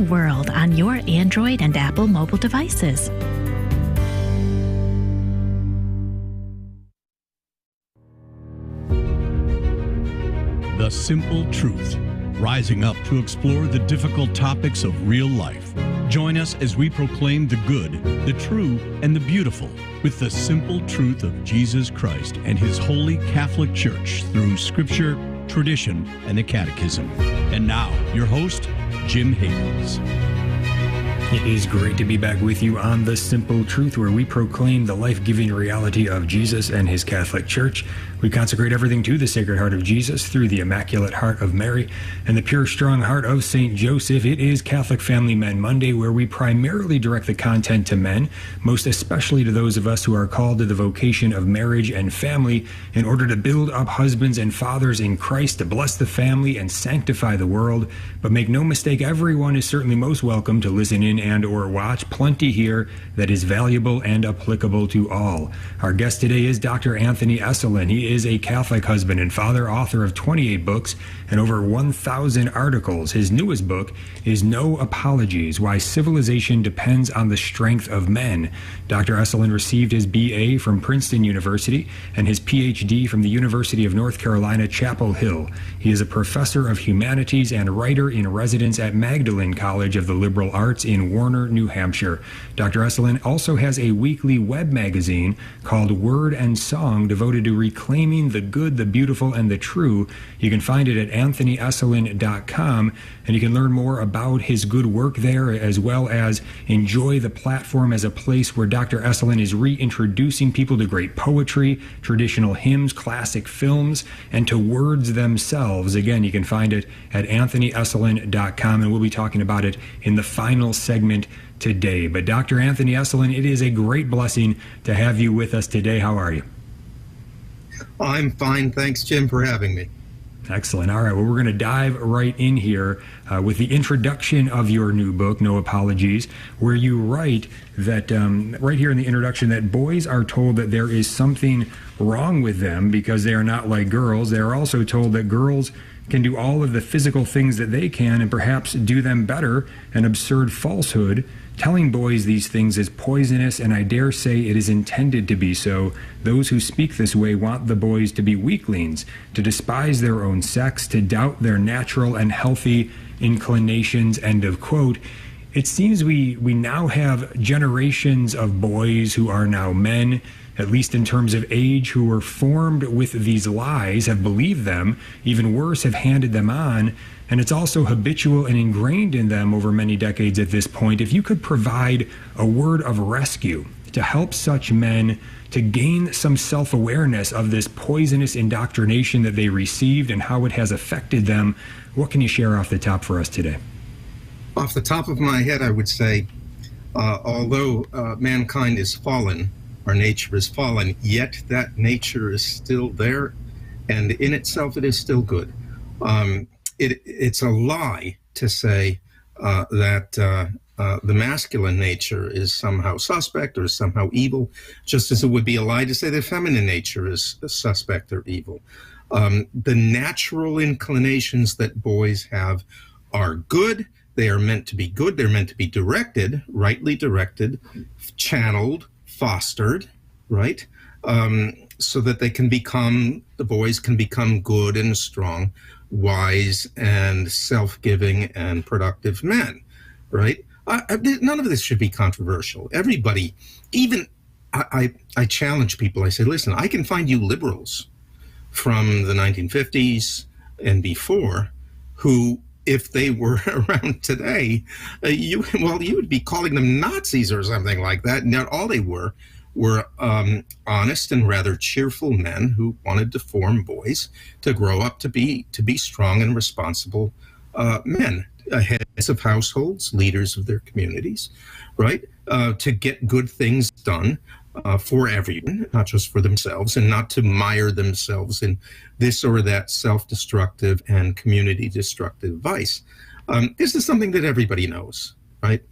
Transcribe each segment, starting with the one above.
world on your Android and Apple mobile devices. The Simple Truth, rising up to explore the difficult topics of real life. Join us as we proclaim the good, the true, and the beautiful with the simple truth of Jesus Christ and His Holy Catholic Church through Scripture, tradition, and the Catechism. And now, your host, Jim Havens. It is great to be back with you on The Simple Truth, where we proclaim the life-giving reality of Jesus and His Catholic Church. We consecrate everything to the Sacred Heart of Jesus through the Immaculate Heart of Mary and the pure, strong heart of St. Joseph. It is Catholic Family Men Monday, where we primarily direct the content to men, most especially to those of us who are called to the vocation of marriage and family in order to build up husbands and fathers in Christ, to bless the family and sanctify the world. But make no mistake, everyone is certainly most welcome to listen in and or watch. Plenty here that is valuable and applicable to all. Our guest today is Dr. Anthony Esolen. He is a Catholic husband and father, author of 28 books and over 1,000 articles. His newest book is No Apologies: Why Civilization Depends on the Strength of Men. Dr. Esolen received his BA from Princeton University and his PhD from the University of North Carolina, Chapel Hill. He is a professor of humanities and writer in residence at Magdalen College of the Liberal Arts in Warner, New Hampshire. Dr. Esolen also has a weekly web magazine called Word and Song devoted to reclaiming the good, the beautiful, and the true. You can find it at anthonyesolen.com, and you can learn more about his good work there, as well as enjoy the platform as a place where Dr. Esolen is reintroducing people to great poetry, traditional hymns, classic films, and to words themselves. Again, you can find it at anthonyesolen.com, and we'll be talking about it in the final segment today. But Dr. Anthony Esolen, it is a great blessing to have you with us today. How are you? I'm fine. Thanks, Jim, for having me. Excellent. All right. Well, we're going to dive right in here with the introduction of your new book, No Apologies, where you write that, right here in the introduction, that boys are told that there is something wrong with them because they are not like girls. They are also told that girls can do all of the physical things that they can and perhaps do them better. An absurd falsehood. Telling boys these things is poisonous, and I dare say it is intended to be so. Those who speak this way want the boys to be weaklings, to despise their own sex, to doubt their natural and healthy inclinations, end of quote. It seems we now have generations of boys who are now men, at least in terms of age, who were formed with these lies, have believed them, even worse, have handed them on, and it's also habitual and ingrained in them over many decades at this point. If you could provide a word of rescue to help such men to gain some self-awareness of this poisonous indoctrination that they received and how it has affected them, what can you share off the top for us today? Off the top of my head, I would say, although mankind is fallen, our nature is fallen, yet that nature is still there, and in itself it is still good. It's a lie to say that the masculine nature is somehow suspect or somehow evil, just as it would be a lie to say the feminine nature is suspect or evil. The natural inclinations that boys have are good. They are meant to be good. They're meant to be directed, rightly directed, channeled, fostered, right? So that the boys can become good and strong, wise and self-giving and productive men, right? None of this should be controversial. Everybody, even I challenge people. I say, listen, I can find you liberals from the 1950s and before who, if they were around today, you would be calling them Nazis or something like that. Not all they were honest and rather cheerful men who wanted to form boys to grow up to be strong and responsible men, heads of households, leaders of their communities, right? To get good things done for everyone, not just for themselves, and not to mire themselves in this or that self-destructive and community-destructive vice. This is something that everybody knows, right?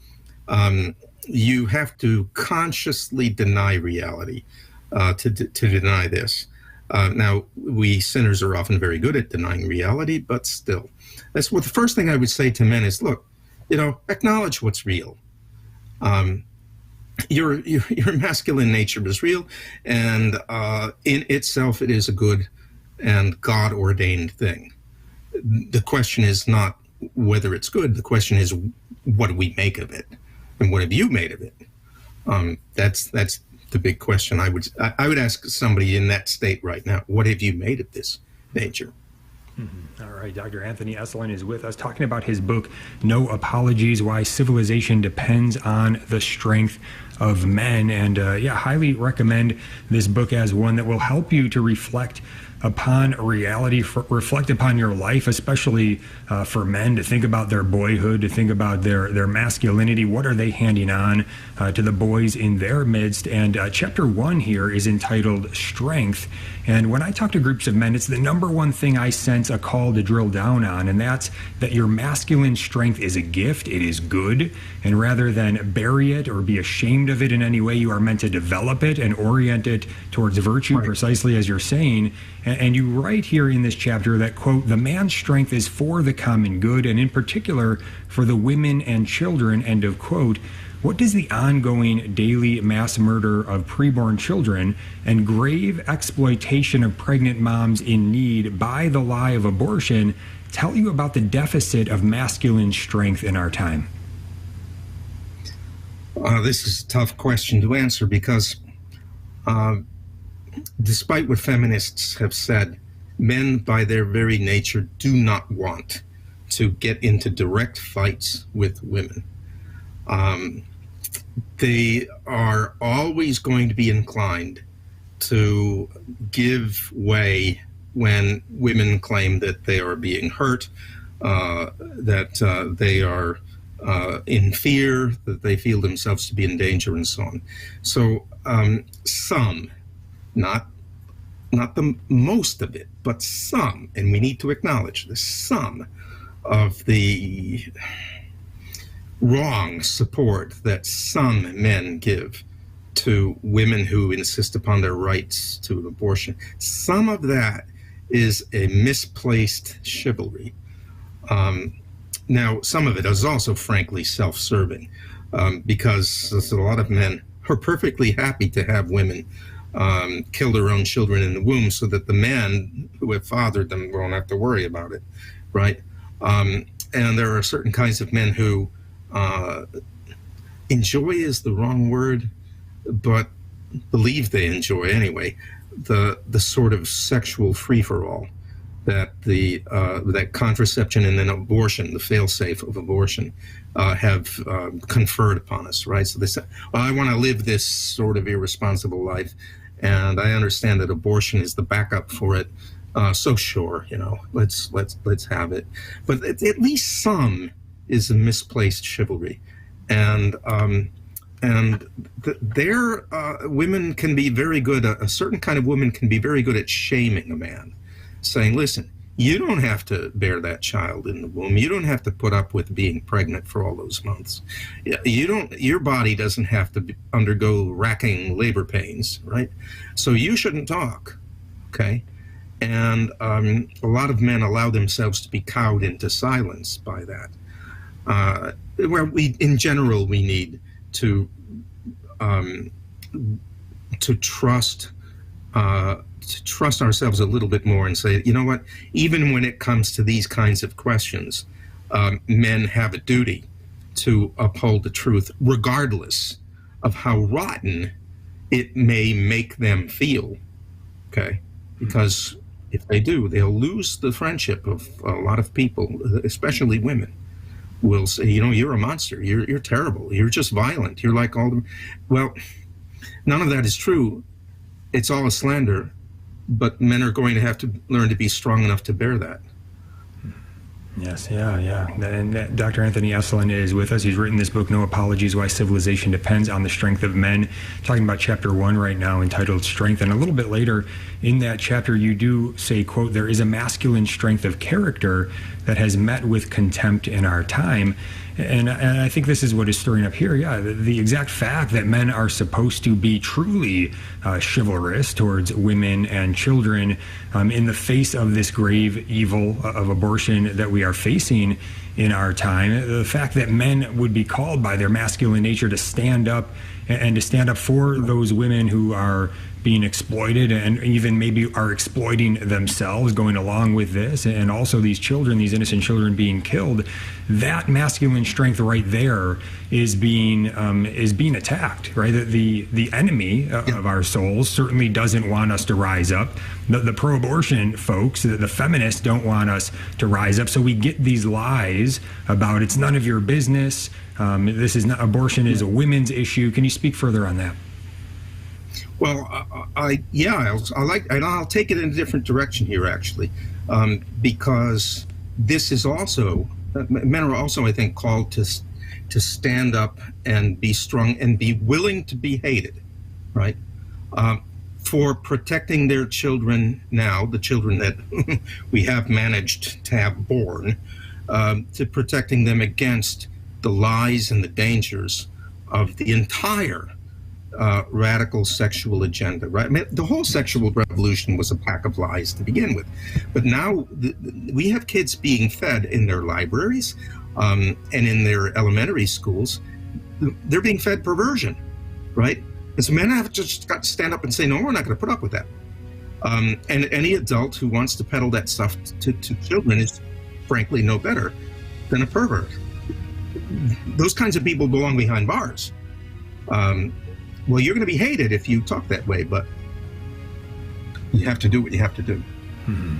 You have to consciously deny reality to deny this. Now, we sinners are often very good at denying reality, but still. That's what the first thing I would say to men is, look, acknowledge what's real. Your masculine nature is real, and in itself it is a good and God-ordained thing. The question is not whether it's good. The question is, what do we make of it, and what have you made of it? That's the big question. I would ask somebody in that state right now, what have you made of this nature? Mm-hmm. All right, Dr. Anthony Esolen is with us talking about his book, No Apologies, Why Civilization Depends on the Strength of Men. And highly recommend this book as one that will help you to reflect upon reality, reflect upon your life, especially for men, to think about their boyhood, to think about their masculinity. What are they handing on to the boys in their midst? And chapter 1 here is entitled Strength. And when I talk to groups of men, it's the number one thing I sense a call to drill down on, and that's that your masculine strength is a gift, it is good, and rather than bury it or be ashamed of it in any way, you are meant to develop it and orient it towards virtue, right, precisely as you're saying. And you write here in this chapter that, quote, the man's strength is for the common good, and in particular for the women and children, end of quote. What does the ongoing daily mass murder of preborn children and grave exploitation of pregnant moms in need by the lie of abortion tell you about the deficit of masculine strength in our time? This is a tough question to answer because despite what feminists have said, men by their very nature do not want to get into direct fights with women. They are always going to be inclined to give way when women claim that they are being hurt, that they are in fear, that they feel themselves to be in danger, and so on. So some, not the most of it, but some, and we need to acknowledge this, some of the wrong support that some men give to women who insist upon their rights to an abortion, some of that is a misplaced chivalry. Now, some of it is also frankly self-serving, because a lot of men are perfectly happy to have women kill their own children in the womb so that the men who have fathered them won't have to worry about it, right? And there are certain kinds of men who enjoy is the wrong word, but believe they enjoy anyway, the sort of sexual free-for-all that that contraception and then abortion, the fail-safe of abortion, have conferred upon us, right? So they say, well, I want to live this sort of irresponsible life, and I understand that abortion is the backup for it. So sure, let's have it. But at least some is a misplaced chivalry, and their women can be very good. A certain kind of woman can be very good at shaming a man, saying, "Listen, you don't have to bear that child in the womb. You don't have to put up with being pregnant for all those months. Your body doesn't have to undergo racking labor pains, right? So you shouldn't talk, okay?" And a lot of men allow themselves to be cowed into silence by that. Where in general, we need to trust ourselves a little bit more and say, you know what? Even when it comes to these kinds of questions, men have a duty to uphold the truth, regardless of how rotten it may make them feel. Okay, because if they do, they'll lose the friendship of a lot of people, especially women. Will say, you're a monster. You're terrible. You're just violent. You're like all the. Well, none of that is true. It's all a slander, but men are going to have to learn to be strong enough to bear that. Yes, yeah. And Dr. Anthony Esolen is with us. He's written this book, No Apologies, Why Civilization Depends on the Strength of Men, talking about chapter 1 right now, entitled Strength. And a little bit later in that chapter, you do say, quote, there is a masculine strength of character that has met with contempt in our time. And I think this is what is stirring up here. Yeah, the exact fact that men are supposed to be truly chivalrous towards women and children in the face of this grave evil of abortion that we are facing in our time. The fact that men would be called by their masculine nature to stand up and to stand up for those women who are being exploited and even maybe are exploiting themselves going along with this, and also these children, these innocent children being killed, that masculine strength right there is being attacked, right? The enemy of our souls certainly doesn't want us to rise up. The pro-abortion folks, the feminists, don't want us to rise up. So we get these lies about it's none of your business. This is not, abortion is a women's issue. Can you speak further on that? Well, I'll take it in a different direction here, actually, because this is also, men are also, I think, called to stand up and be strong and be willing to be hated, right, for protecting their children now, the children that we have managed to have born, to protecting them against the lies and the dangers of the entire radical sexual agenda, right? I mean, the whole sexual revolution was a pack of lies to begin with. But now we have kids being fed in their libraries and in their elementary schools. They're being fed perversion, right? And so men have just got to stand up and say, no, we're not going to put up with that. And any adult who wants to peddle that stuff to children is frankly no better than a pervert. Those kinds of people belong behind bars. Well, you're going to be hated if you talk that way, but you have to do what you have to do. Mm-hmm.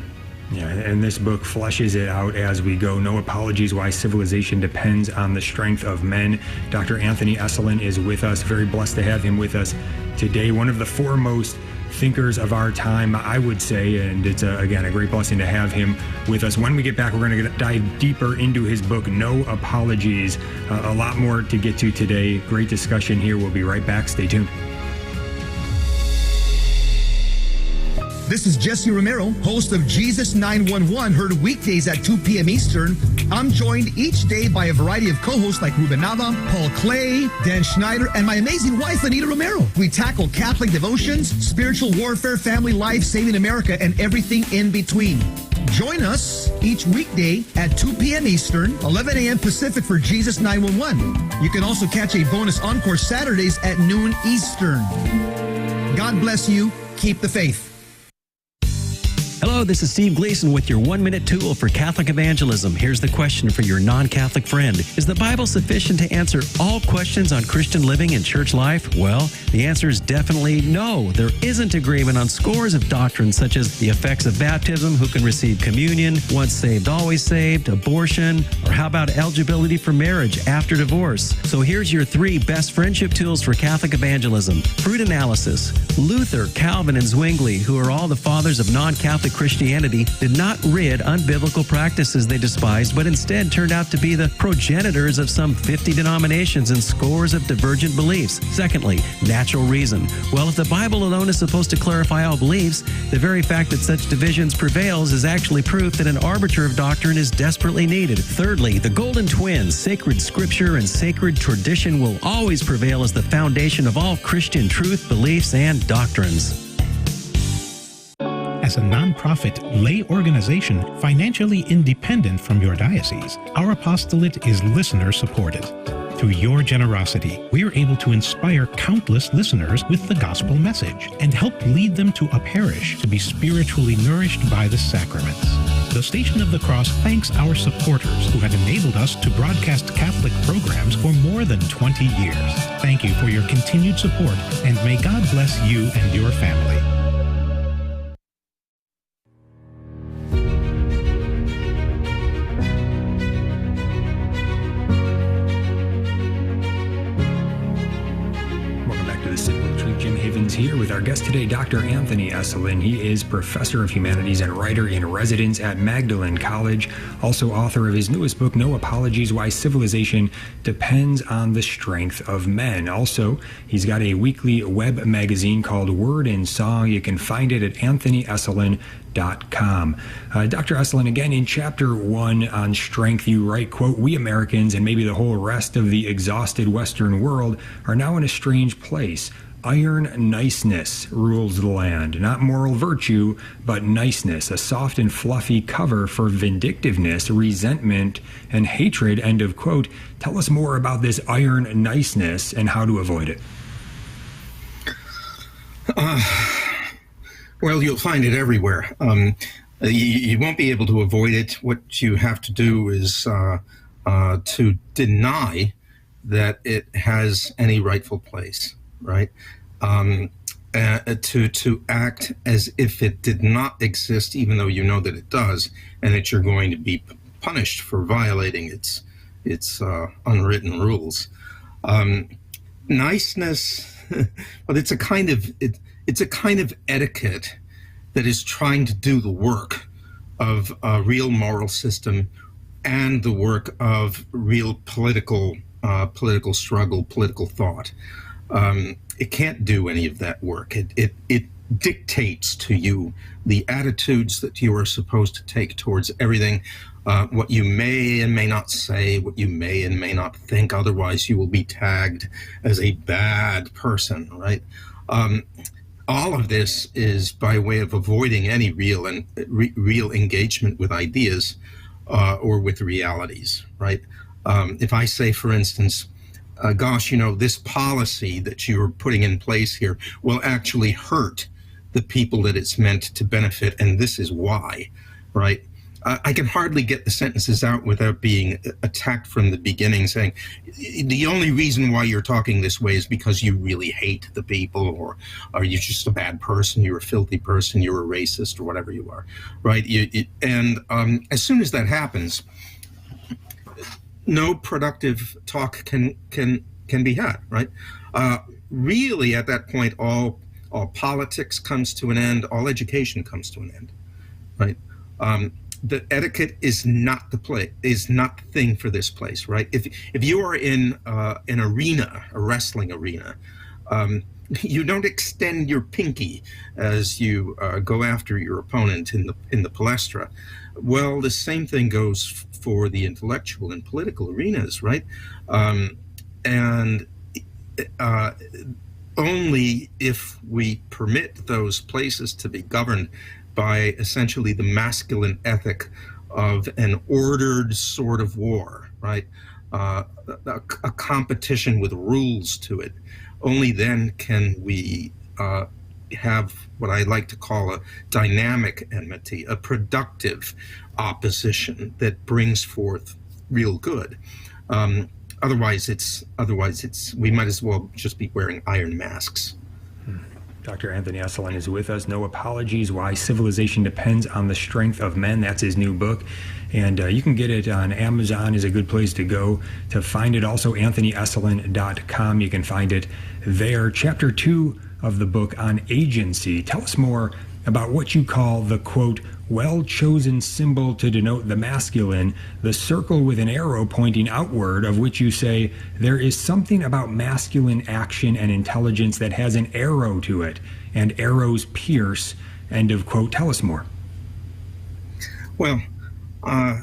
Yeah, and this book fleshes it out as we go. No Apologies, Why Civilization Depends on the Strength of Men. Dr. Anthony Esolen is with us. Very blessed to have him with us today. One of the foremost thinkers of our time, I would say, and it's, again, a great blessing to have him with us. When we get back, we're going to dive deeper into his book, No Apologies. A lot more to get to today. Great discussion here. We'll be right back. Stay tuned. This is Jesse Romero, host of Jesus 911, heard weekdays at 2 p.m. Eastern. I'm joined each day by a variety of co-hosts like Ruben Nava, Paul Clay, Dan Schneider, and my amazing wife, Anita Romero. We tackle Catholic devotions, spiritual warfare, family life, saving America, and everything in between. Join us each weekday at 2 p.m. Eastern, 11 a.m. Pacific for Jesus 911. You can also catch a bonus encore Saturdays at noon Eastern. God bless you. Keep the faith. Hello, this is Steve Gleason with your 1-minute tool for Catholic evangelism. Here's the question for your non-Catholic friend. Is the Bible sufficient to answer all questions on Christian living and church life? Well, the answer is definitely no. There isn't agreement on scores of doctrines such as the effects of baptism, who can receive communion, once saved, always saved, abortion, or how about eligibility for marriage after divorce? So here's your 3 best friendship tools for Catholic evangelism. Fruit analysis. Luther, Calvin, and Zwingli, who are all the fathers of non-Catholic Christianity, did not rid unbiblical practices they despised, but instead turned out to be the progenitors of some 50 denominations and scores of divergent beliefs. Secondly, natural reason. Well, if the Bible alone is supposed to clarify all beliefs, the very fact that such divisions prevails is actually proof that an arbiter of doctrine is desperately needed. Thirdly, the golden twins, sacred scripture and sacred tradition, will always prevail as the foundation of all Christian truth, beliefs, and doctrines. As a nonprofit lay organization financially independent from your diocese, our apostolate is listener-supported. Through your generosity, we are able to inspire countless listeners with the gospel message and help lead them to a parish to be spiritually nourished by the sacraments. The Station of the Cross thanks our supporters who have enabled us to broadcast Catholic programs for more than 20 years. Thank you for your continued support, and may God bless you and your family. Here with our guest today, Dr. Anthony Esolen. He is professor of humanities and writer in residence at Magdalen College, also author of his newest book, No Apologies, Why Civilization Depends on the Strength of Men. Also, he's got a weekly web magazine called Word and Song. You can find it at anthonyesolen.com. Dr. Esolen, again, in chapter 1 on strength, you write, quote, "We Americans and maybe the whole rest of the exhausted Western world are now in a strange place. iron niceness rules the land. Not moral virtue, but niceness, a soft and fluffy cover for vindictiveness, resentment, and hatred, end of quote. Tell us more about this iron niceness and how to avoid it. Well, you'll find it everywhere. You won't be able to avoid it. What you have to do is to deny that it has any rightful place, right? To act as if it did not exist, even though you know that it does, and that you're going to be punished for violating its unwritten rules. Niceness, but it's a kind of etiquette that is trying to do the work of a real moral system and the work of real political struggle, political thought. It can't do any of that work. It dictates to you the attitudes that you are supposed to take towards everything, what you may and may not say, what you may and may not think. Otherwise, you will be tagged as a bad person, right? All of this is by way of avoiding any real engagement with ideas or with realities, right? If I say, for instance, gosh, this policy that you're putting in place here will actually hurt the people that it's meant to benefit, and this is why, right? I can hardly get the sentences out without being attacked from the beginning, saying the only reason why you're talking this way is because you really hate the people, or you're just a bad person, you're a filthy person, you're a racist, or whatever you are, right? As soon as that happens, no productive talk can be had, right? Really, at that point, all politics comes to an end, all education comes to an end, right? The etiquette is not the thing for this place, right? If you are in an arena, a wrestling arena, you don't extend your pinky as you go after your opponent in the palestra. Well, the same thing goes for the intellectual and political arenas, right? Only if we permit those places to be governed by essentially the masculine ethic of an ordered sort of war, right? A competition with rules to it. Only then can we have what I like to call a dynamic enmity, a productive opposition that brings forth real good. Otherwise, we might as well just be wearing iron masks. Dr. Anthony Esolen is with us. No Apologies, Why Civilization Depends on the Strength of Men. That's his new book. And you can get it on Amazon, is a good place to go to find it. Also, anthonyesolen.com. You can find it there. Chapter 2 of the book on agency. Tell us more about what you call the, quote, well-chosen symbol to denote the masculine, the circle with an arrow pointing outward, of which you say, there is something about masculine action and intelligence that has an arrow to it, and arrows pierce, end of quote. Tell us more. Well, I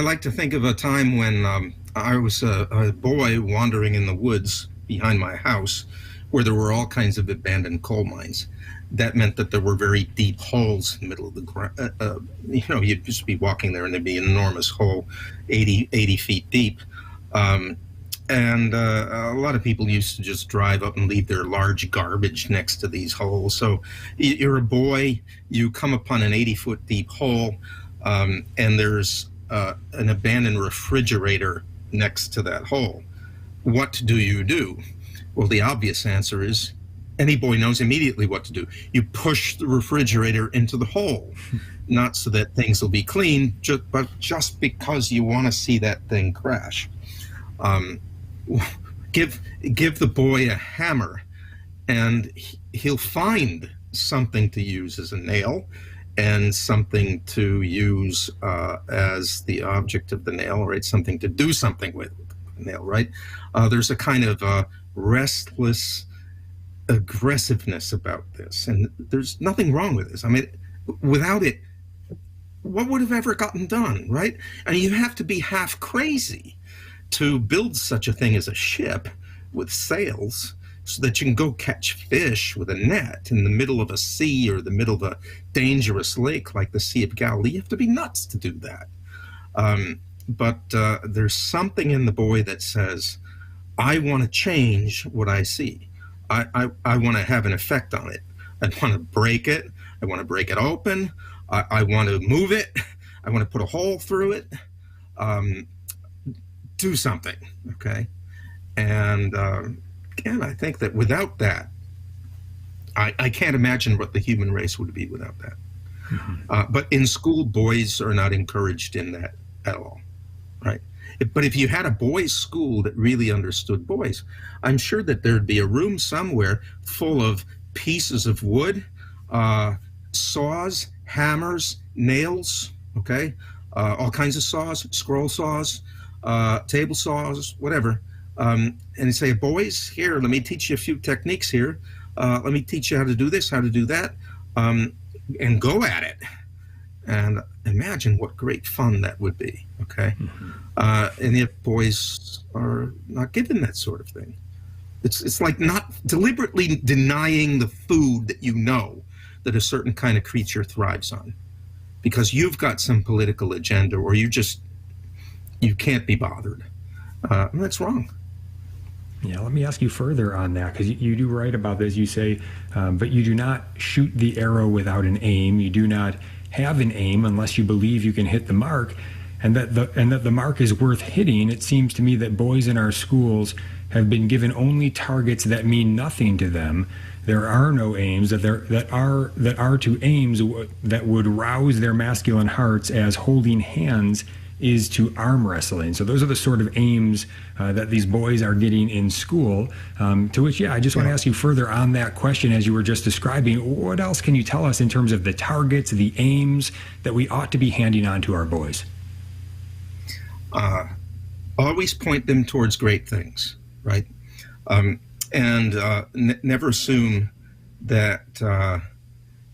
like to think of a time when I was a boy wandering in the woods behind my house, where there were all kinds of abandoned coal mines. That meant that there were very deep holes in the middle of the ground. You'd just be walking there and there'd be an enormous hole, 80 feet deep. A lot of people used to just drive up and leave their large garbage next to these holes. So you're a boy, you come upon an 80-foot deep hole, and there's an abandoned refrigerator next to that hole. What do you do? Well, the obvious answer is any boy knows immediately what to do. You push the refrigerator into the hole, not so that things will be clean, but just because you want to see that thing crash. Give the boy a hammer, and he'll find something to use as a nail and something to use as the object of the nail, right? Something to do something with the nail, right? There's a kind of restless aggressiveness about this, and there's nothing wrong with this. I mean, without it, what would have ever gotten done, right? I mean, you have to be half crazy to build such a thing as a ship with sails so that you can go catch fish with a net in the middle of a sea or the middle of a dangerous lake like the Sea of Galilee. You have to be nuts to do that. But there's something in the boy that says, I want to change what I see. I want to have an effect on it. I want to break it. I want to break it open. I want to move it. I want to put a hole through it. Do something, okay? And again, I think that without that, I can't imagine what the human race would be without that. Mm-hmm. But in school, boys are not encouraged in that at all, right? But if you had a boys' school that really understood boys, I'm sure that there'd be a room somewhere full of pieces of wood, saws, hammers, nails, okay? All kinds of saws, scroll saws, table saws, whatever. And say, boys, here, let me teach you a few techniques here. Let me teach you how to do this, how to do that, and go at it. And imagine what great fun that would be, okay? Mm-hmm. And if boys are not given that sort of thing, it's like not deliberately denying the food that you know that a certain kind of creature thrives on, because you've got some political agenda, or you can't be bothered. And that's wrong. Yeah, let me ask you further on that, because you do write about this. You say, but you do not shoot the arrow without an aim. You do not have an aim unless you believe you can hit the mark, and that the mark is worth hitting. It seems to me that boys in our schools have been given only targets that mean nothing to them. There are no aims that are to aims that would rouse their masculine hearts, as holding hands is to arm wrestling. So those are the sort of aims that these boys are getting in school. To which, I just want to ask you further on that question, as you were just describing. What else can you tell us in terms of the targets, the aims that we ought to be handing on to our boys? Always point them towards great things, right? And never assume that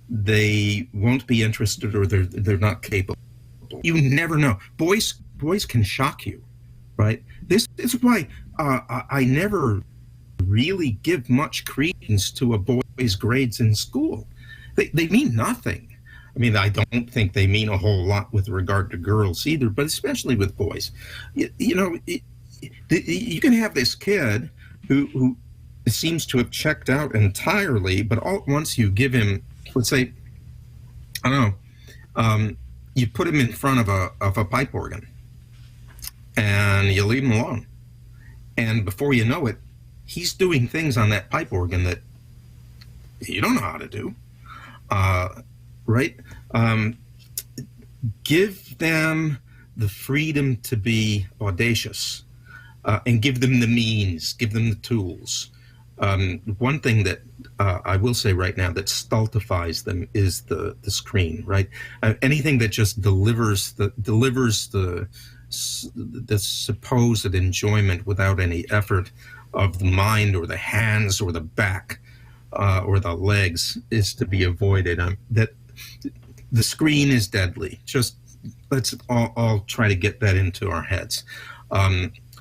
they won't be interested or they're not capable. You never know. Boys can shock you, right? This is why I never really give much credence to a boy's grades in school. They mean nothing. I mean, I don't think they mean a whole lot with regard to girls either, but especially with boys. You know, you can have this kid who seems to have checked out entirely, but all at once you give him, let's say, I don't know, you put him in front of a pipe organ and you leave him alone. And before you know it, he's doing things on that pipe organ that you don't know how to do, right? Give them the freedom to be audacious, and give them the means, give them the tools. One thing that I will say right now that stultifies them is the screen, right? Anything that just delivers the supposed enjoyment without any effort of the mind or the hands or the back or the legs is to be avoided. That the screen is deadly. Just let's all try to get that into our heads.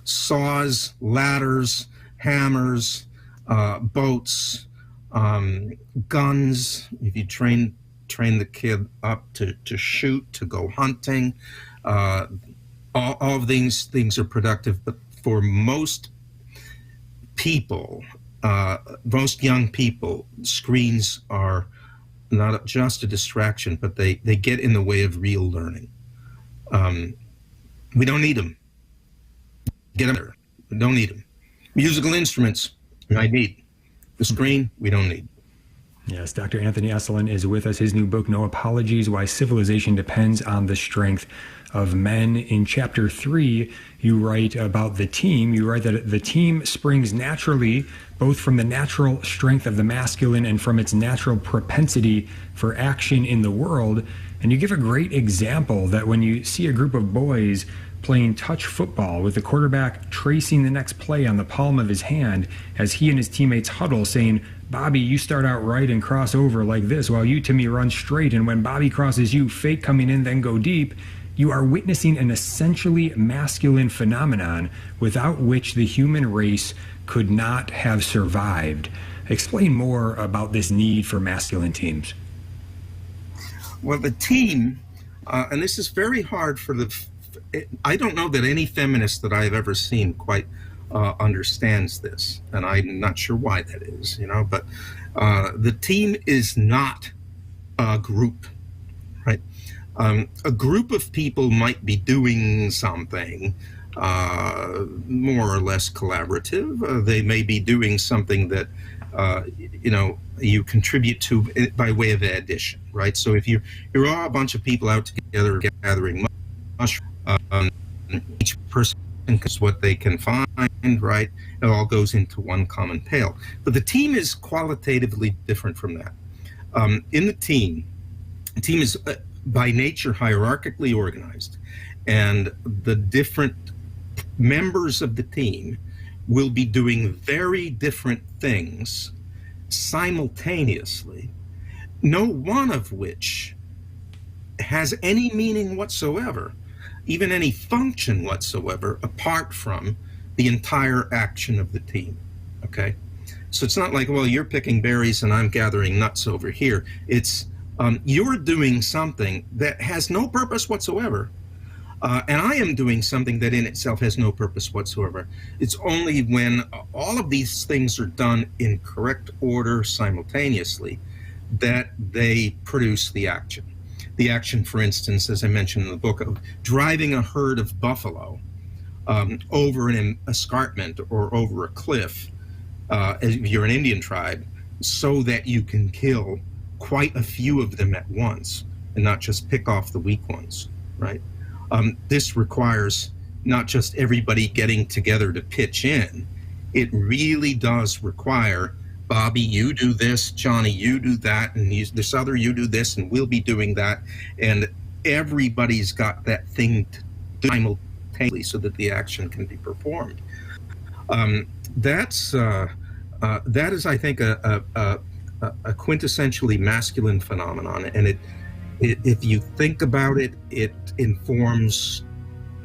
Saws, ladders, hammers, boats, guns. If you train the kid up to shoot, to go hunting, all of these things are productive. But for most people, most young people, screens are not just a distraction, but they get in the way of real learning. We don't need them. Get them there. We don't need them. Musical instruments, I need. The screen, we don't need. Yes, Dr. Anthony Esolen is with us. His new book, No Apologies, Why Civilization Depends on the Strength of Men. In chapter 3, you write about the team. You write that the team springs naturally, both from the natural strength of the masculine and from its natural propensity for action in the world. And you give a great example that when you see a group of boys playing touch football with the quarterback tracing the next play on the palm of his hand as he and his teammates huddle, saying, Bobby, you start out right and cross over like this, while you, Timmy, run straight, and when Bobby crosses you, fake coming in, then go deep. you are witnessing an essentially masculine phenomenon without which the human race could not have survived. Explain more about this need for masculine teams. Well, the team, and this is very hard for I don't know that any feminist that I've ever seen quite understands this, and I'm not sure why that is, but the team is not a group, right? A group of people might be doing something more or less collaborative. They may be doing something that, you contribute to by way of addition, right? So if you're all a bunch of people out together gathering mushrooms, each person is what they can find, right? It all goes into one common pail. But the team is qualitatively different from that. In the team is by nature hierarchically organized, and the different members of the team will be doing very different things simultaneously, no one of which has any meaning whatsoever, even any function whatsoever, apart from the entire action of the team, okay? So it's not like, well, you're picking berries and I'm gathering nuts over here. It's you're doing something that has no purpose whatsoever, and I am doing something that in itself has no purpose whatsoever. It's only when all of these things are done in correct order simultaneously that they produce the action. The action, for instance, as I mentioned in the book, of driving a herd of buffalo over an escarpment or over a cliff, if you're an Indian tribe, so that you can kill quite a few of them at once and not just pick off the weak ones, right? This requires not just everybody getting together to pitch in. It really does require, Bobby, you do this, Johnny, you do that, and this other, you do this, and we'll be doing that. And everybody's got that thing to do simultaneously so that the action can be performed. That is, I think, a quintessentially masculine phenomenon, and if you think about it, it informs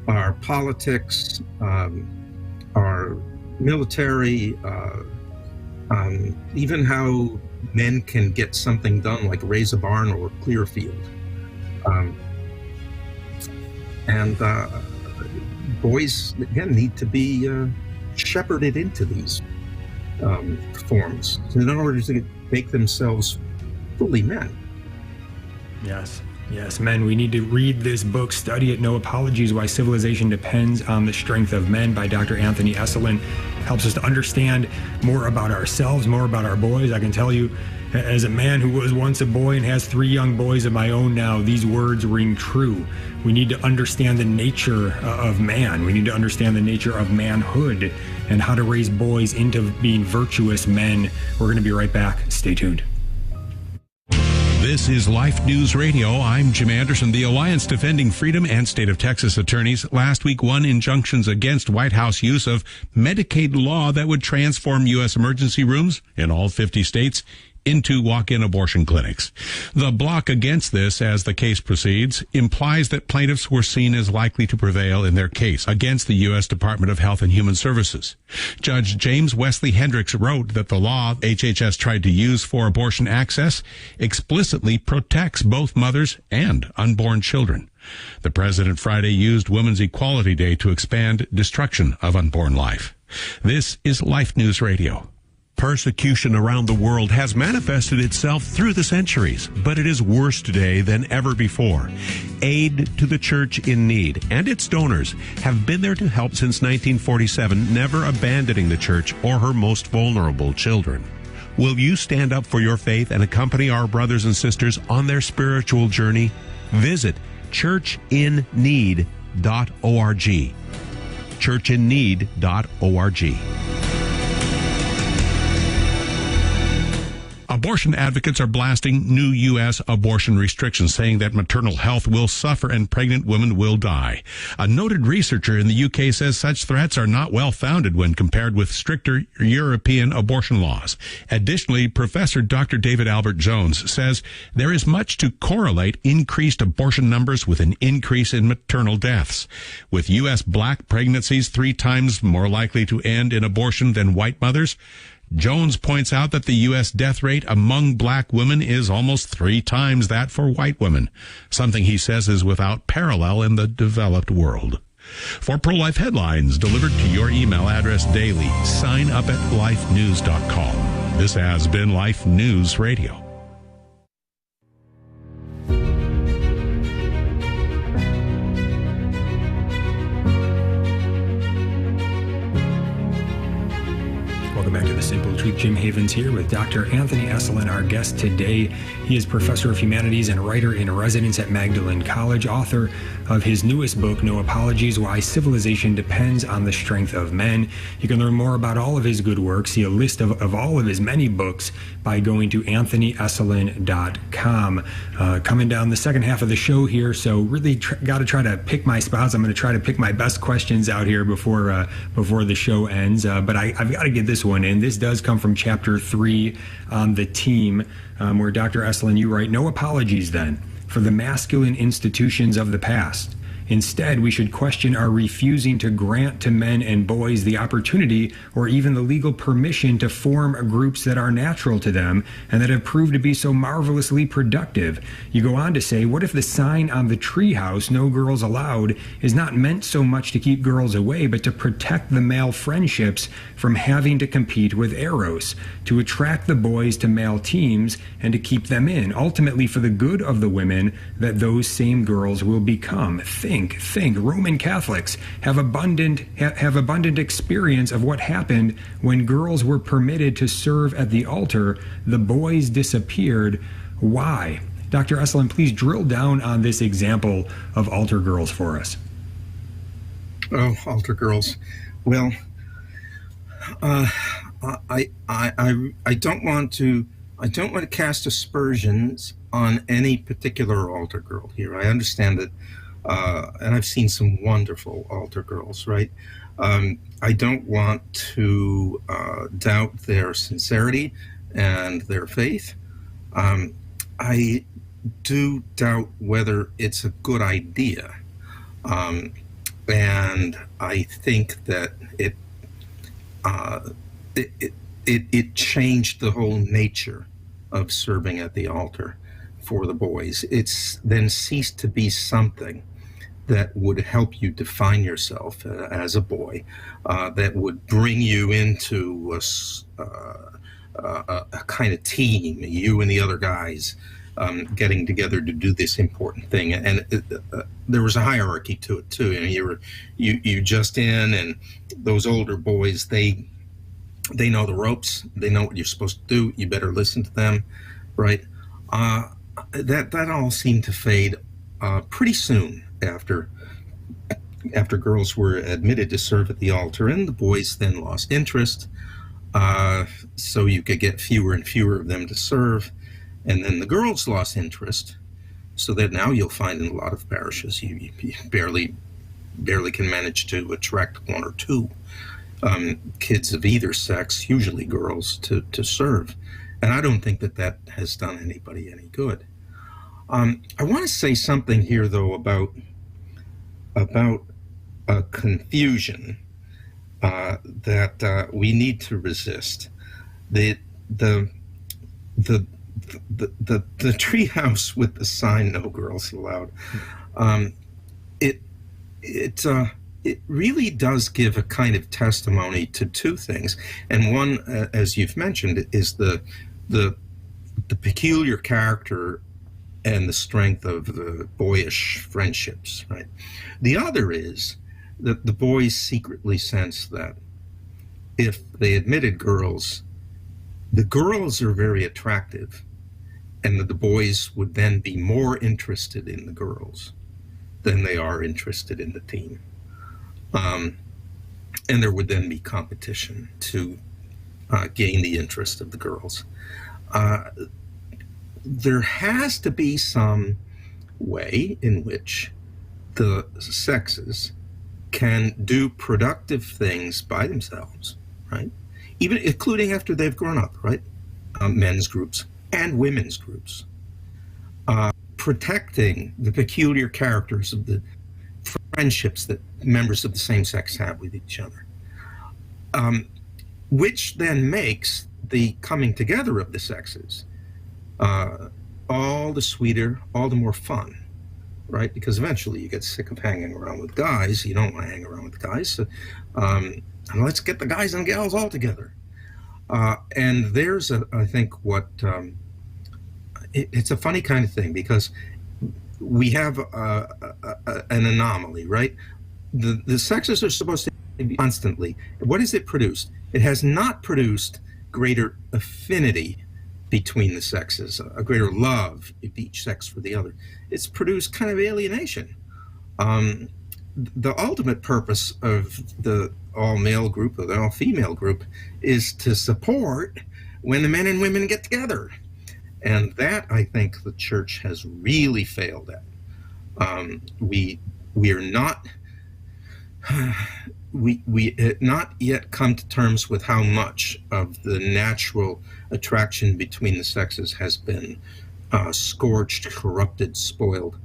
our politics, our military, even how men can get something done, like raise a barn or clear a field. And boys, again, need to be shepherded into these forms in order to make themselves fully men. Yes, men, we need to read this book, study it, No Apologies, Why Civilization Depends on the Strength of Men by Dr. Anthony Esolen. Helps us to understand more about ourselves, more about our boys. I can tell you, as a man who was once a boy and has 3 young boys of my own now, these words ring true. We need to understand the nature of man. We need to understand the nature of manhood and how to raise boys into being virtuous men. We're going to be right back. Stay tuned. This is Life News Radio. I'm Jim Anderson. The Alliance Defending Freedom and State of Texas attorneys last week won injunctions against White House use of Medicaid law that would transform U.S. emergency rooms in all 50 states into walk-in abortion clinics. The block against this, as the case proceeds, implies that plaintiffs were seen as likely to prevail in their case against the U.S. Department of Health and Human Services. Judge James Wesley Hendricks wrote that the law HHS tried to use for abortion access explicitly protects both mothers and unborn children. The president Friday used Women's Equality Day to expand destruction of unborn life. This is Life News Radio. Persecution around the world has manifested itself through the centuries, but it is worse today than ever before. Aid to the Church in Need and its donors have been there to help since 1947, never abandoning the church or her most vulnerable children. Will you stand up for your faith and accompany our brothers and sisters on their spiritual journey? Visit churchinneed.org. churchinneed.org. Abortion advocates are blasting new U.S. abortion restrictions, saying that maternal health will suffer and pregnant women will die. A noted researcher in the UK says such threats are not well founded when compared with stricter European abortion laws. Additionally, Professor Dr. David Albert Jones says there is much to correlate increased abortion numbers with an increase in maternal deaths. With U.S. black pregnancies 3 times more likely to end in abortion than white mothers, Jones points out that the U.S. death rate among black women is almost 3 times that for white women, something he says is without parallel in the developed world. For pro-life headlines delivered to your email address daily, sign up at lifenews.com. This has been Life News Radio. Welcome back to The Simple Truth. Jim Havens here with Dr. Anthony Esolen, our guest today. He is professor of humanities and writer in residence at Magdalen College, author of his newest book, No Apologies, Why Civilization Depends on the Strength of Men. You can learn more about all of his good work, see a list of all of his many books by going to anthonyesolen.com. Coming down the second half of the show here, so really got to try to pick my spots. I'm going to try to pick my best questions out here before the show ends, but I've got to get this one in. This does come from chapter 3 on the team, where Dr. Esolen, you write, "No apologies then for the masculine institutions of the past. Instead, we should question our refusing to grant to men and boys the opportunity or even the legal permission to form groups that are natural to them and that have proved to be so marvelously productive." You go on to say, what if the sign on the treehouse, "No girls allowed," is not meant so much to keep girls away, but to protect the male friendships from having to compete with Eros, to attract the boys to male teams and to keep them in, ultimately for the good of the women that those same girls will become. Think. Roman Catholics have abundant experience of what happened when girls were permitted to serve at the altar. The boys disappeared. Why? Dr. Esolen, please drill down on this example of altar girls for us. Oh, altar girls. Well, I don't want to cast aspersions on any particular altar girl here. I understand that. And I've seen some wonderful altar girls, right? I don't want to doubt their sincerity and their faith. I do doubt whether it's a good idea. And I think that it changed the whole nature of serving at the altar for the boys. It's then ceased to be something that would help you define yourself as a boy, that would bring you into a kind of team, you and the other guys getting together to do this important thing. And there was a hierarchy to it too. You just in, and those older boys, they know the ropes. They know what you're supposed to do. You better listen to them, right? That all seemed to fade pretty soon after girls were admitted to serve at the altar, and the boys then lost interest, so you could get fewer and fewer of them to serve, and then the girls lost interest, so that now you'll find in a lot of parishes you barely can manage to attract 1 or 2 kids of either sex, usually girls, to serve. And I don't think that has done anybody any good. I want to say something here, though, about a confusion that we need to resist. The treehouse with the sign "No girls allowed." It really does give a kind of testimony to 2 things, and one, as you've mentioned, is the peculiar character and the strength of the boyish friendships, right? The other is that the boys secretly sense that if they admitted girls, the girls are very attractive, and that the boys would then be more interested in the girls than they are interested in the team. And there would then be competition to gain the interest of the girls. there has to be some way in which the sexes can do productive things by themselves, right? Even including after they've grown up, right? Men's groups and women's groups, protecting the peculiar characters of the friendships that members of the same sex have with each other, which then makes the coming together of the sexes all the sweeter, all the more fun, right? Because eventually you get sick of hanging around with guys. You don't want to hang around with guys. So, and let's get the guys and gals all together. And there's, I think, it's a funny kind of thing, because we have an anomaly, right? The sexes are supposed to be constantly. What has it produced? It has not produced greater affinity between the sexes, a greater love of each sex for the other. It's produced kind of alienation. The ultimate purpose of the all-male group or the all-female group is to support when the men and women get together. And that, I think, the church has really failed at. We are not... We had not yet come to terms with how much of the natural attraction between the sexes has been scorched, corrupted, spoiled.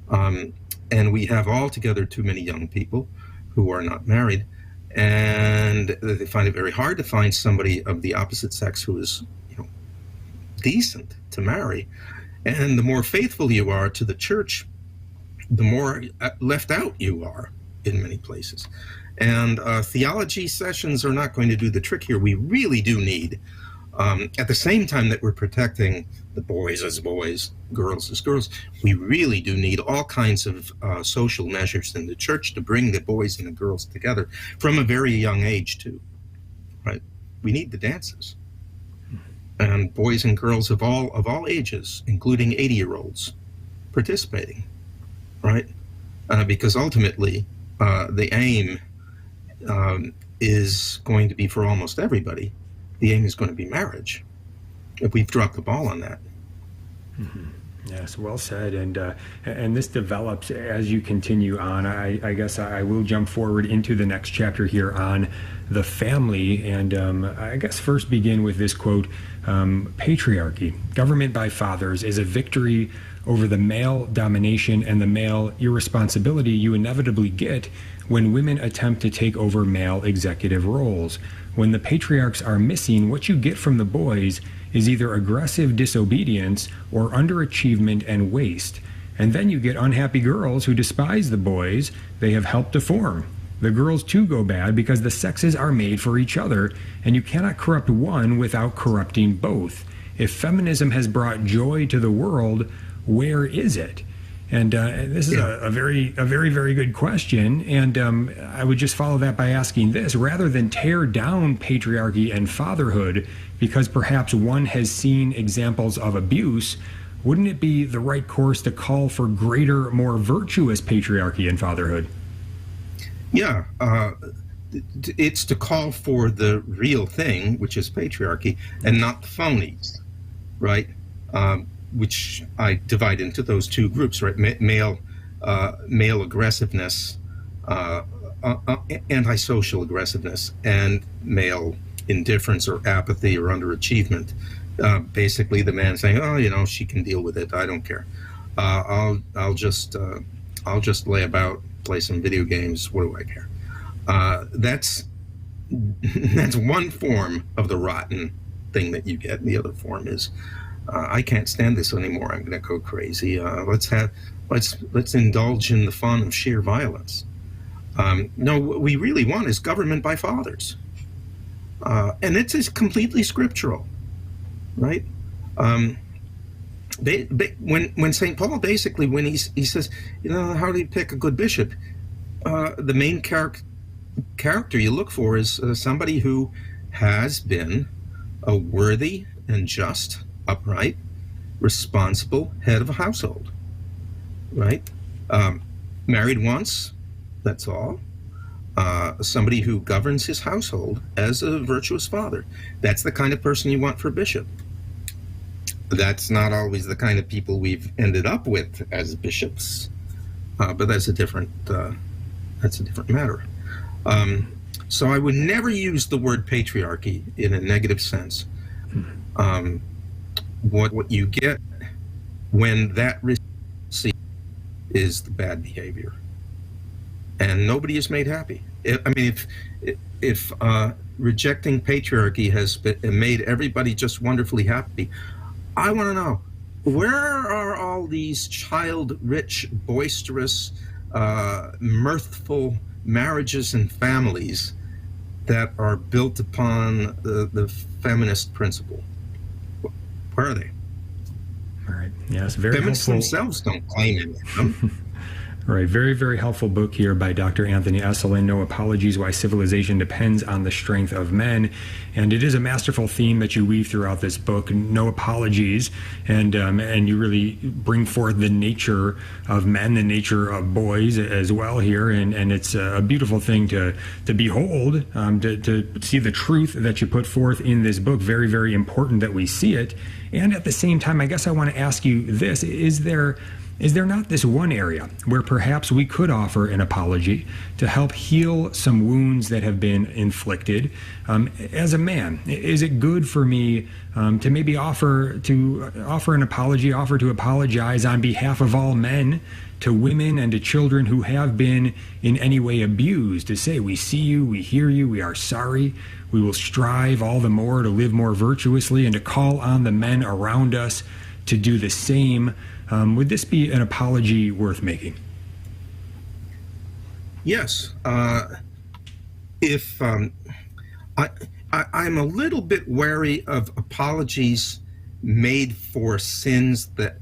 And we have altogether too many young people who are not married, and they find it very hard to find somebody of the opposite sex who is, decent to marry. And the more faithful you are to the church, the more left out you are in many places. And theology sessions are not going to do the trick here. We really do need, at the same time that we're protecting the boys as boys, girls as girls, we really do need all kinds of social measures in the church to bring the boys and the girls together from a very young age too, right? We need the dances. And boys and girls of all ages, including 80-year-olds, participating, right? Because ultimately, the aim is going to be, for almost everybody, the aim is going to be marriage. If we've dropped the ball on that. Mm-hmm. Yes, well said. And this develops as you continue on. I guess I will jump forward into the next chapter here on the family. And I guess first begin with this quote, patriarchy, government by fathers, is a victory over the male domination and the male irresponsibility you inevitably get when women attempt to take over male executive roles. When the patriarchs are missing, what you get from the boys is either aggressive disobedience or underachievement and waste. And then you get unhappy girls who despise the boys they have helped to form. The girls too go bad because the sexes are made for each other, and you cannot corrupt one without corrupting both. If feminism has brought joy to the world, where is it? And this is a very, very good question. And I would just follow that by asking this: rather than tear down patriarchy and fatherhood because perhaps one has seen examples of abuse, wouldn't it be the right course to call for greater, more virtuous patriarchy and fatherhood? Yeah, it's to call for the real thing, which is patriarchy, and not the phonies, right? Which I divide into those two groups, right? Male aggressiveness, antisocial aggressiveness, and male indifference or apathy or underachievement. Basically, the man saying, "Oh, she can deal with it. I don't care. I'll just lay about, play some video games. What do I care?" That's one form of the rotten thing that you get. And the other form is, I can't stand this anymore. I'm going to go crazy. Let's indulge in the fun of sheer violence. No, what we really want is government by fathers, and it is completely scriptural, right? When St. Paul basically, when he says, how do you pick a good bishop? The main character you look for is somebody who has been a worthy and just, upright, responsible head of a household, right? Married once, that's all. Somebody who governs his household as a virtuous father. That's the kind of person you want for bishop. That's not always the kind of people we've ended up with as bishops, but that's a different matter. So I would never use the word patriarchy in a negative sense. What you get when that is the bad behavior, and nobody is made happy. If rejecting patriarchy has made everybody just wonderfully happy, I want to know, where are all these child-rich, boisterous, mirthful marriages and families that are built upon the feminist principle? Where are they? All right. Yes, very Feminists helpful. themselves don't claim any of them. All right. Very, very helpful book here by Dr. Anthony Esolen, No Apologies, Why Civilization Depends on the Strength of Men. And it is a masterful theme that you weave throughout this book, no apologies. And you really bring forth the nature of men, the nature of boys as well here. And it's a beautiful thing to behold, to see the truth that you put forth in this book. Very, very important that we see it. And at the same time, I guess I want to ask you this. Is there not this one area where perhaps we could offer an apology to help heal some wounds that have been inflicted? As a man, is it good for me to maybe offer an apology, offer to apologize on behalf of all men to women and to children who have been in any way abused, to say, we see you, we hear you, we are sorry, we will strive all the more to live more virtuously, and to call on the men around us to do the same? Would this be an apology worth making? Yes. I'm a little bit wary of apologies made for sins that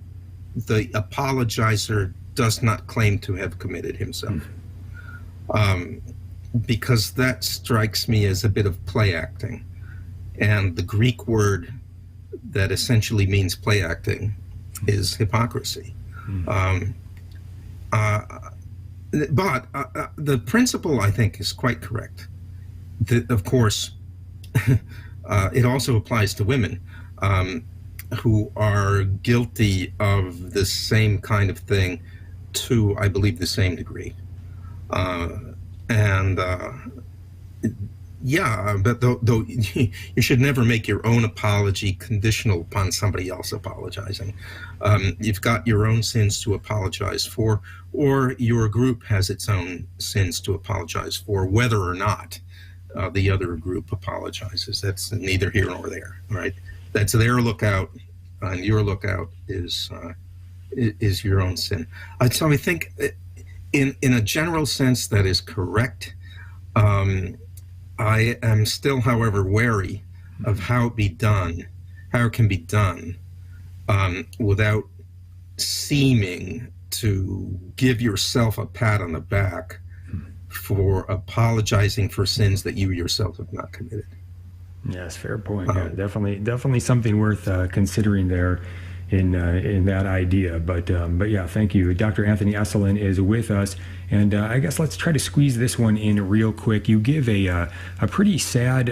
the apologizer does not claim to have committed himself, because that strikes me as a bit of play acting. And the Greek word that essentially means play acting is hypocrisy. But the principle, I think, is quite correct. Of course, it also applies to women who are guilty of the same kind of thing to, I believe, the same degree. But though you should never make your own apology conditional upon somebody else apologizing. You've got your own sins to apologize for, or your group has its own sins to apologize for, whether or not the other group apologizes. That's neither here nor there, right? That's their lookout, and your lookout is your own sin. So I think, in a general sense, that is correct. I am still, however, wary of how it can be done without seeming to give yourself a pat on the back for apologizing for sins that you yourself have not committed. Yes, fair point. Yeah, definitely something worth considering there in that idea. But yeah, thank you. Dr. Anthony Esolen is with us. And I guess let's try to squeeze this one in real quick. You give a pretty sad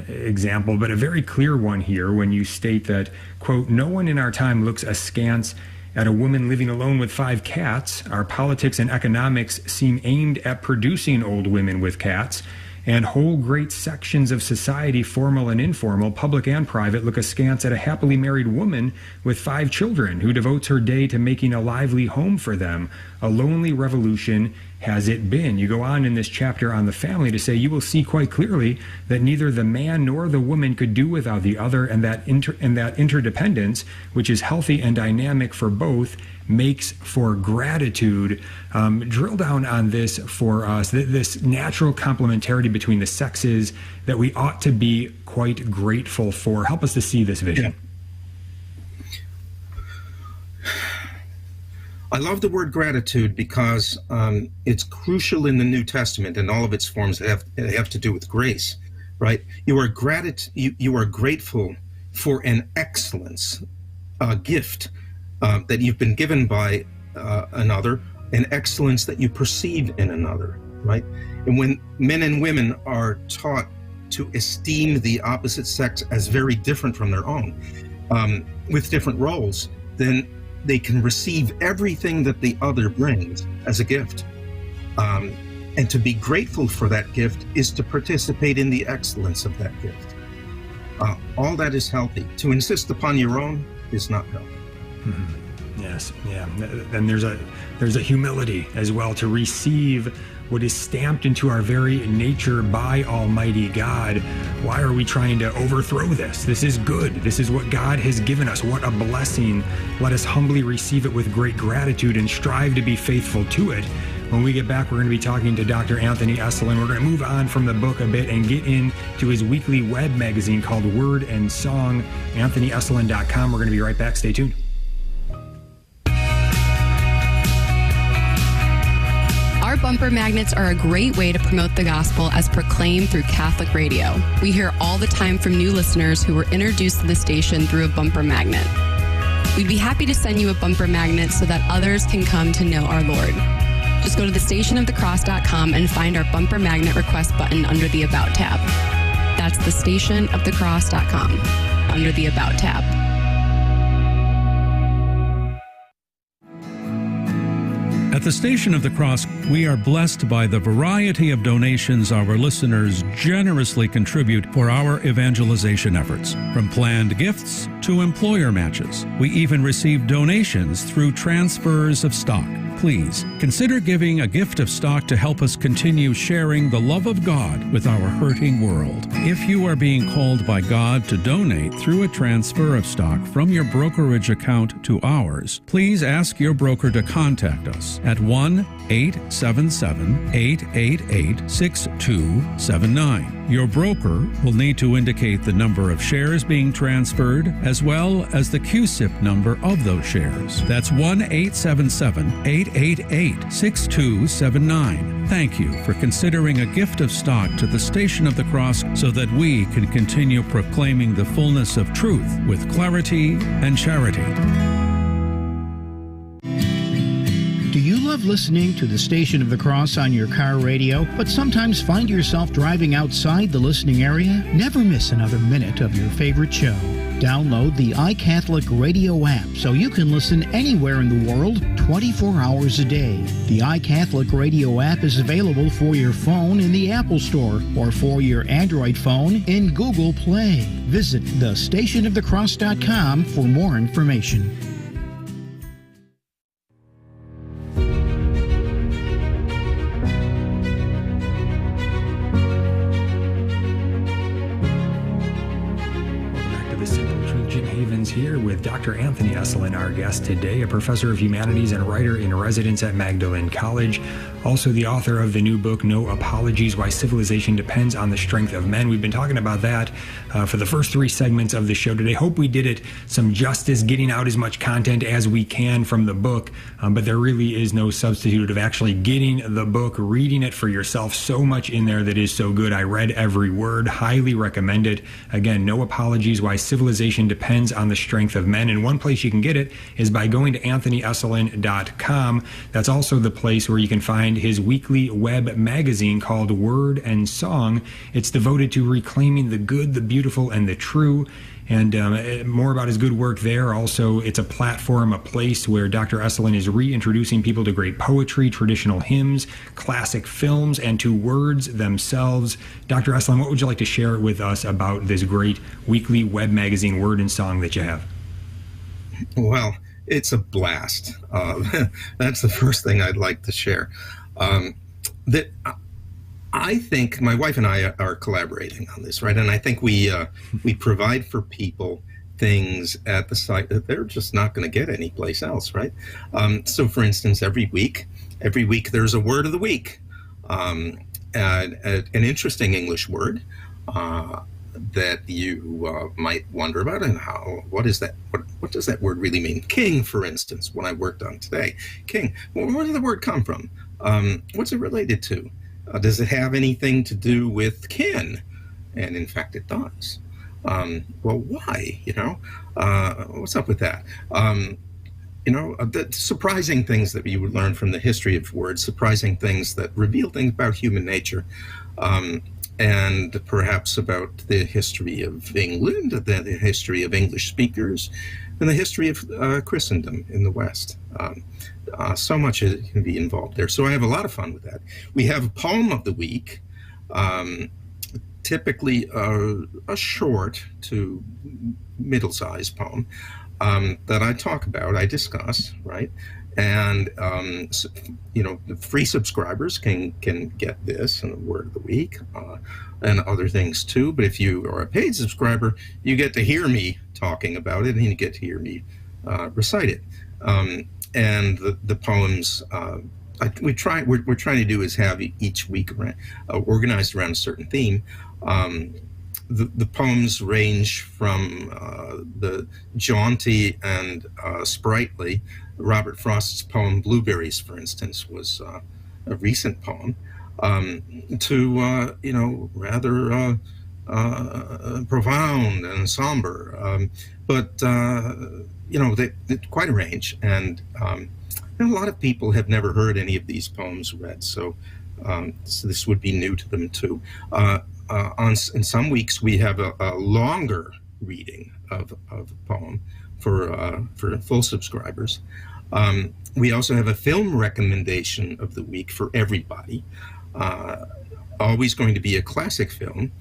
example, but a very clear one here when you state that, quote, no one in our time looks askance at a woman living alone with 5 cats. Our politics and economics seem aimed at producing old women with cats. And whole great sections of society, formal and informal, public and private, look askance at a happily married woman with 5 children who devotes her day to making a lively home for them. A lonely revolution has it been. You go on in this chapter on the family to say, you will see quite clearly that neither the man nor the woman could do without the other, and that interdependence, which is healthy and dynamic for both, makes for gratitude. Drill down on this for us, this natural complementarity between the sexes that we ought to be quite grateful for. Help us to see this vision. Yeah. I love the word gratitude because it's crucial in the New Testament and all of its forms that have to do with grace, right? You are grateful for an excellence, gift that you've been given by another, an excellence that you perceive in another, right? And when men and women are taught to esteem the opposite sex as very different from their own, with different roles, then they can receive everything that the other brings as a gift. And to be grateful for that gift is to participate in the excellence of that gift. All that is healthy. To insist upon your own is not healthy. Mm-hmm. Yes, yeah. And there's a humility as well to receive what is stamped into our very nature by Almighty God. Why are we trying to overthrow this? This is good. This is what God has given us. What a blessing. Let us humbly receive it with great gratitude and strive to be faithful to it. When we get back, we're going to be talking to Dr. Anthony Esolen. We're going to move on from the book a bit and get into his weekly web magazine called Word and Song, AnthonyEsolen.com. We're going to be right back. Stay tuned. Our bumper magnets are a great way to promote the gospel as proclaimed through Catholic radio. We hear all the time from new listeners who were introduced to the station through a bumper magnet. We'd be happy to send you a bumper magnet so that others can come to know our Lord. Just go to thestationofthecross.com and find our bumper magnet request button under the About tab. That's thestationofthecross.com under the About tab. At the Station of the Cross, we are blessed by the variety of donations our listeners generously contribute for our evangelization efforts. From planned gifts to employer matches, we even receive donations through transfers of stock. Please consider giving a gift of stock to help us continue sharing the love of God with our hurting world. If you are being called by God to donate through a transfer of stock from your brokerage account to ours, please ask your broker to contact us at 1-877-888-6279. Your broker will need to indicate the number of shares being transferred as well as the QSIP number of those shares. That's 1-877-888-6279. Thank you for considering a gift of stock to the Station of the Cross so that we can continue proclaiming the fullness of truth with clarity and charity. Do you love listening to the Station of the Cross on your car radio, but sometimes find yourself driving outside the listening area? Never miss another minute of your favorite show. Download the iCatholic Radio app so you can listen anywhere in the world 24 hours a day. The iCatholic Radio app is available for your phone in the Apple Store or for your Android phone in Google Play. Visit thestationofthecross.com for more information. Here with Dr. Anthony Esolen, our guest today, a professor of humanities and writer in residence at Magdalen College, also the author of the new book, No Apologies, Why Civilization Depends on the Strength of Men. We've been talking about that for the first three segments of the show today. Hope we did it some justice, getting out as much content as we can from the book, but there really is no substitute of actually getting the book, reading it for yourself. So much in there that is so good. I read every word, highly recommend it. Again, No Apologies, Why Civilization Depends on the Strength of Men. And one place you can get it is by going to AnthonyEsolen.com. That's also the place where you can find his weekly web magazine called Word and Song. It's devoted to reclaiming the good, the beautiful, and the true. And more about his good work there. Also, it's a platform, a place where Dr. Esolen is reintroducing people to great poetry, traditional hymns, classic films, and to words themselves. Dr. Esolen, what would you like to share with us about this great weekly web magazine, Word and Song, that you have? Well, it's a blast. That's the first thing I'd like to share. That I think my wife and I are collaborating on this, right? And I think we provide for people things at the site that they're just not going to get anyplace else, right? So, for instance, every week there's a word of the week, an interesting English word that you might wonder about, and what is that? What does that word really mean? King, for instance, what I worked on today. King. Well, where did the word come from? What's it related to? Does it have anything to do with kin? And in fact, it does. Well, why? What's up with that? The surprising things that you would learn from the history of words, surprising things that reveal things about human nature. and perhaps about the history of England, the history of English speakers, and the history of Christendom in the West. So much can be involved there. So I have a lot of fun with that. We have a poem of the week, typically a short to middle-sized poem that I talk about, I discuss, right? And, the free subscribers can get this and the word of the week and other things too. But if you are a paid subscriber, you get to hear me talking about it and you get to hear me recite it. And the poems we're trying to do is have each week organized around a certain theme. The poems range from the jaunty and sprightly. Robert Frost's poem Blueberries, for instance, was a recent poem, to rather profound and somber, but they quite a range, and a lot of people have never heard any of these poems read, so this would be new to them too. In some weeks we have a longer reading of a poem for full subscribers. We also have a film recommendation of the week for everybody. Always going to be a classic film.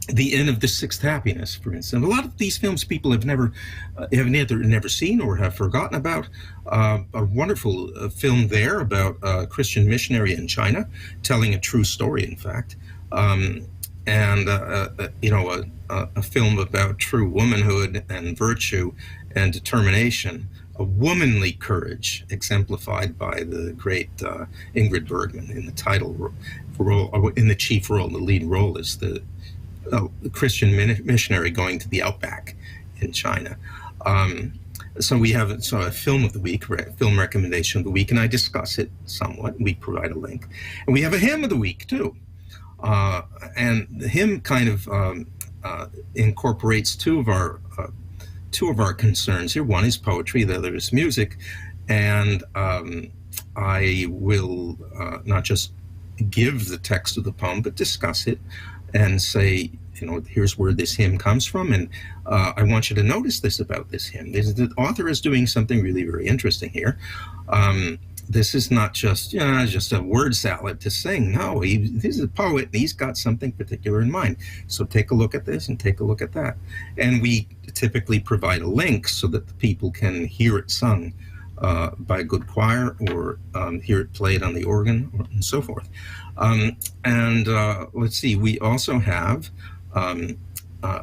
The End of the Sixth Happiness, for instance. A lot of these films people have either never seen or have forgotten about. A wonderful film there about a Christian missionary in China, telling a true story, in fact. And a film about true womanhood and virtue and determination, a womanly courage exemplified by the great Ingrid Bergman in the title role, or in the chief role. The lead role is the Christian missionary going to the outback in China. So we have a film of the week, film recommendation of the week, and I discuss it somewhat. We provide a link, and we have a hymn of the week too. And the hymn kind of incorporates two of our concerns here. One is poetry, the other is music, and I will not just give the text of the poem, but discuss it and say, here's where this hymn comes from, and I want you to notice this about this hymn. The author is doing something really very interesting here. This is not just a word salad to sing. No, he's a poet, and he's got something particular in mind. So take a look at this and take a look at that. And we typically provide a link so that the people can hear it sung by a good choir, or hear it played on the organ, and so forth. Let's see, we also have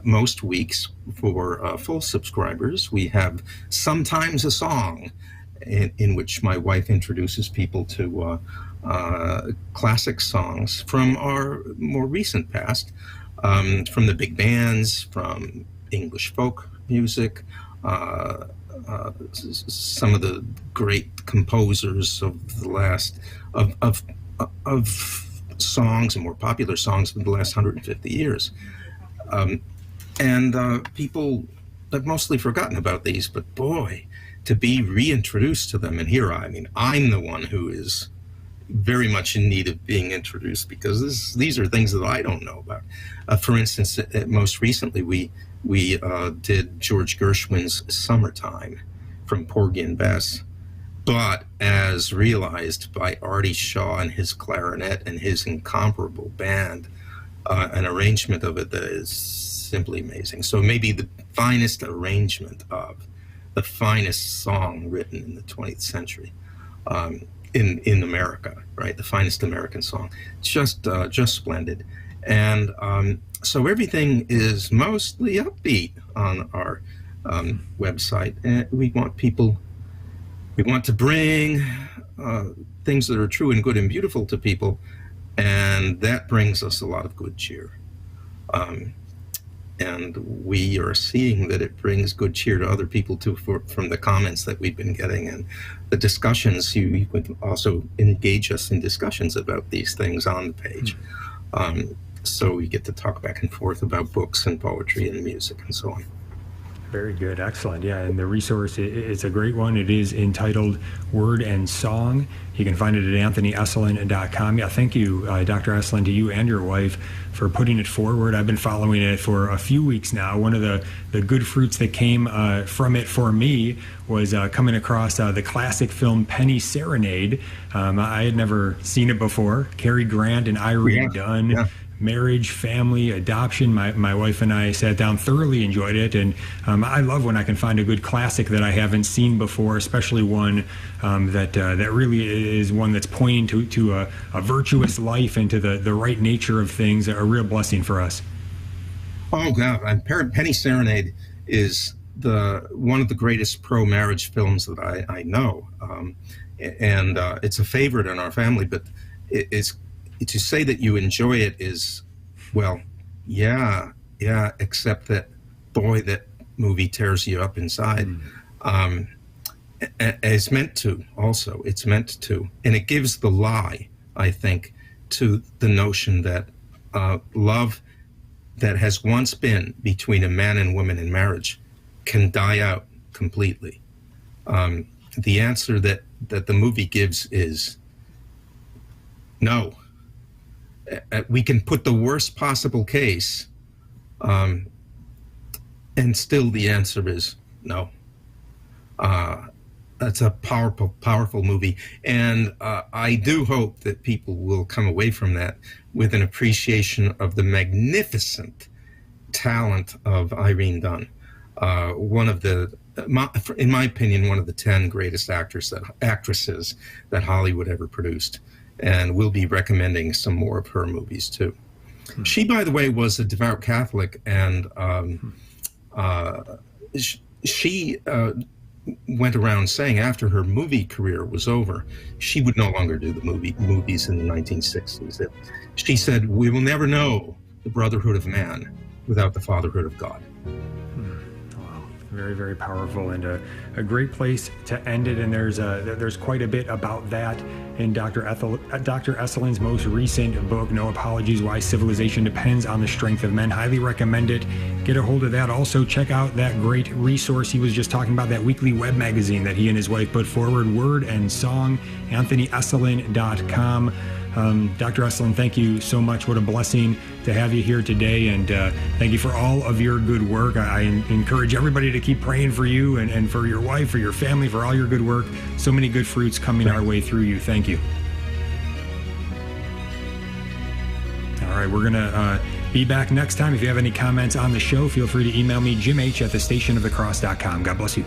most weeks for full subscribers, we have Sometimes a Song, in which my wife introduces people to classic songs from our more recent past, from the big bands, from English folk music, some of the great composers of the last of songs and more popular songs of the last 150 years. People have mostly forgotten about these, but boy, to be reintroduced to them. And here, I'm the one who is very much in need of being introduced, because these are things that I don't know about. For instance, most recently, we did George Gershwin's Summertime from Porgy and Bess, but as realized by Artie Shaw and his clarinet and his incomparable band, an arrangement of it that is simply amazing. So maybe the finest arrangement of the finest song written in the 20th century, in America, right? The finest American song, just splendid. And so everything is mostly upbeat on our website, and we want to bring things that are true and good and beautiful to people, and that brings us a lot of good cheer. And we are seeing that it brings good cheer to other people too, from the comments that we've been getting and the discussions. You would also engage us in discussions about these things on the page. So we get to talk back and forth about books and poetry and music and so on. Very good. Excellent. Yeah, and the resource, it's a great one. It is entitled Word and Song. You can find it at anthonyesolen.com. Yeah, thank you, Dr. Esolen, to you and your wife for putting it forward. I've been following it for a few weeks now. One of the good fruits that came from it for me was coming across the classic film Penny Serenade. I had never seen it before. Cary Grant and Irene Dunn. Yeah. Marriage, family, adoption. My wife and I sat down, thoroughly enjoyed it, and I love when I can find a good classic that I haven't seen before, especially one that really is one that's pointing to a virtuous life and to the right nature of things. A real blessing for us. Oh God, Penny Serenade is one of the greatest pro-marriage films that I know, and it's a favorite in our family. But it's to say that you enjoy it is, well, yeah, except that, boy, that movie tears you up inside. It's meant to, also. It's meant to. And it gives the lie, I think, to the notion that love that has once been between a man and woman in marriage can die out completely. The answer that the movie gives is no. We can put the worst possible case, and still the answer is no. That's a powerful movie, and I do hope that people will come away from that with an appreciation of the magnificent talent of Irene Dunn, in my opinion, one of the 10 greatest actresses that Hollywood ever produced. And we'll be recommending some more of her movies too. She, by the way, was a devout Catholic, and she went around saying after her movie career was over, she would no longer do the movies in the 1960s. She said, "We will never know the brotherhood of man without the fatherhood of God." Very, very powerful, and a great place to end it. And there's quite a bit about that in Dr. Esolen's most recent book, No Apologies: Why Civilization Depends on the Strength of Men. Highly recommend it. Get a hold of that. Also, check out that great resource he was just talking about, that weekly web magazine that he and his wife put forward, Word and Song, anthonyesolen.com. Dr. Esolen, thank you so much. What a blessing to have you here today, and thank you for all of your good work. I encourage everybody to keep praying for you and for your wife, for your family, for all your good work. So many good fruits coming our way through you. Thank you. All right, we're going to be back next time. If you have any comments on the show, feel free to email me, jimh@thestationofthecross.com. God bless you.